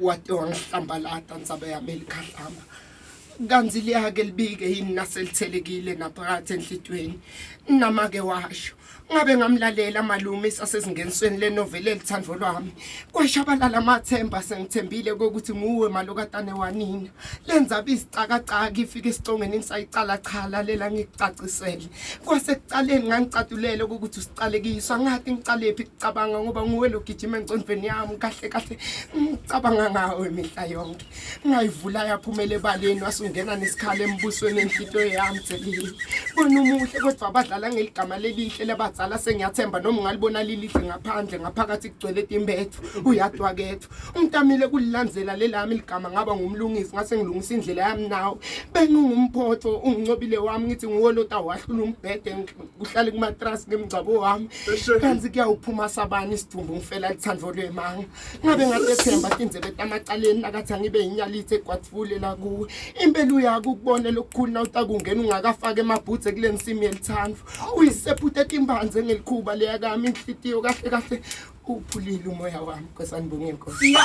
wate wangihlambalata nsabe yami elikhahlamba kanzi liyake libike yini naselithelekile naphakathi enhlitweni namake washo ngabe ngamlalela malume sasezingenisweni lenoveli elithandvo lwami kwashabalala amathemba sengithembile ukuthi nguwe malokatane wanina lenza bizicakacaka ifike isicongeni ngisayicala chala lela ngikucacisele kwasekucaleni ngangicatulele ukuthi usicalekiswa ngathi ngicalephi ukucabanga ngoba nguwe logijima engcondweni yami kahle kahle ngicabanga ngawe mihla yonke ngayivula yaphumele ebaleni wasungena nesikhala embusweni enhlityo yami tselile bona umuhle kodwa abadlala ngeligama lelihle lebazala sengiyathemba noma ungalibona lilihle ngaphandle ngaphakathi kugcwele timbethu uyadwa kethu umntamile kulilandzela lelami ligama ngaba ngumlungisi ngase ngilungisa indlela yami nawe bengingumphotho ungincobile wami ngithi nguwolota wahlula umbhede kuhlale kumatrasi ngemgcabo wami kanzi kuyawuphuma sabani isidumbu ngifela lithandvo lwemanga ngabe ngatethemba tindzebe tamacaleni nakathi angibe inyalithe egwathfule la kuwe impela uyakubona lokukhulu nawutakungena ungakafaka emabhutse kule nsimi yelithandvo uyisephuthe timbanze ngelikhuba leya kami inhlitiyo kahle kahle uphulile umoya wami Nkosana Imbong'yenkosi